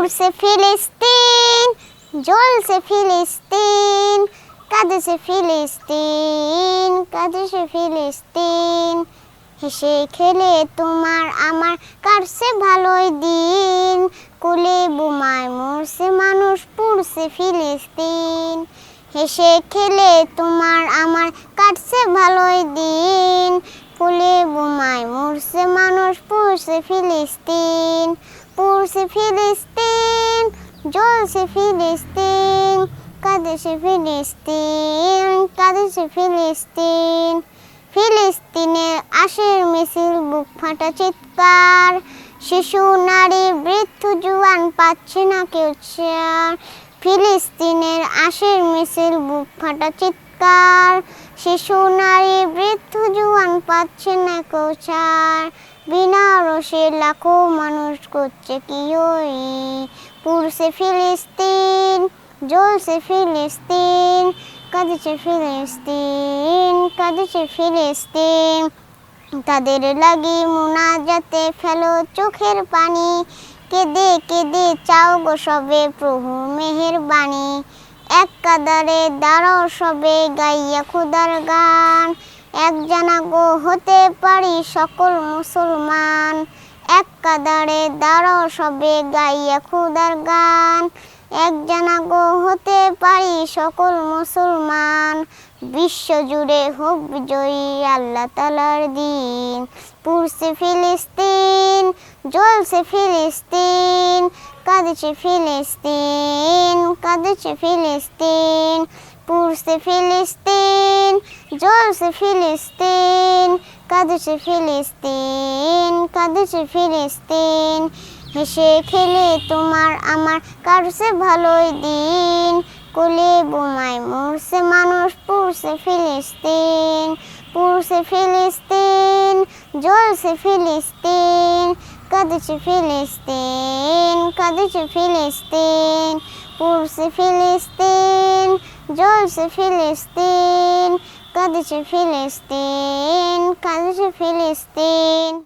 পুড়ছে ফিলিস্তিন, জ্বলছে ফিলিস্তিন, কাঁদেছে ফিলিস্তিন, কাঁদেছে ফিলিস্তিন। হেসে খেলে তোমার আমার কাটছে ভালোই দিন, কোলে বোমায় মরছে মানুষ, পুড়ছে ফিলিস্তিন। হেসে খেলে তোমার আমার কাটছে ভালোই দিন, কোলে বোমায় মরছে মানুষ, পুড়ছে ফিলিস্তিন। পুড়ছে ফিলিস্তিন, জ্বলছে ফিলিস্তিন, কাঁদেছে ফিলিস্তিন, কাঁদেছে ফিলিস্তিন। ফিলিস্তিনের আশের মিছিল, বুক ফাটা চিৎকার, শিশু নারী বৃদ্ধ জুয়ান পাচ্ছে না কেউ ছাড়। ফিলিস্তিনের আশের মিছিল, বুক ফাটা চিৎকার, শিশু নারী বৃদ্ধ জুয়ান পাচ্ছে না কেউ ছাড়। বিনা রোষে লাখো মানুষ করছে কি ওই, পুড়ছে ফিলিস্তিন, জ্বলছে ফিলিস্তিন, কাঁদেছে ফিলিস্তিন, কাঁদেছে ফিলিস্তিন। তাদের লাগি মুনাজাতে ফেলো চোখের পানি, কেঁদে কেঁদে চাও গো সবে প্রভু মেহেরবানি। এক কাদারে দাঁড়াও সবে গাইয়া খোদার গান, এক জানা গো হতে পারি সকল মুসলমান। এক কাদারে দাঁড়াও সবে গাইয়া খোদার গান, এক জানা গো হতে পারি সকল মুসলমান। বিশ্ব জুড়ে হোক বিজয়ী আল্লাহ তাআলার দিন। পুড়ছে ফিলিস্তিন, জ্বলছে ফিলিস্তিন, কাঁদেছে ফিলিস্তিন, কাঁদেছে ফিলিস্তিন। পুড়ছে ফিলিস্তিন, জ্বলছে ফিলিস্তিন, কাঁদেছে ফিলিস্তিন, কাঁদেছে ফিলিস্তিন। হেসে খেলে তোমার আমার কাটছে ভালোই দিন, কোলে বোমায় মরছে মানুষ, পুড়ছে ফিলিস্তিন। পুড়ছে ফিলিস্তিন, জ্বলছে ফিলিস্তিন, কাঁদেছে ফিলিস্তিন, কাঁদেছে ফিলিস্তিন। পুড়ছে ফিলিস্তিন, জ্বলছে ফিলিস্তিন, কাঁদেছে ফিলিস্তিন, কাঁদেছে ফিলিস্তিন।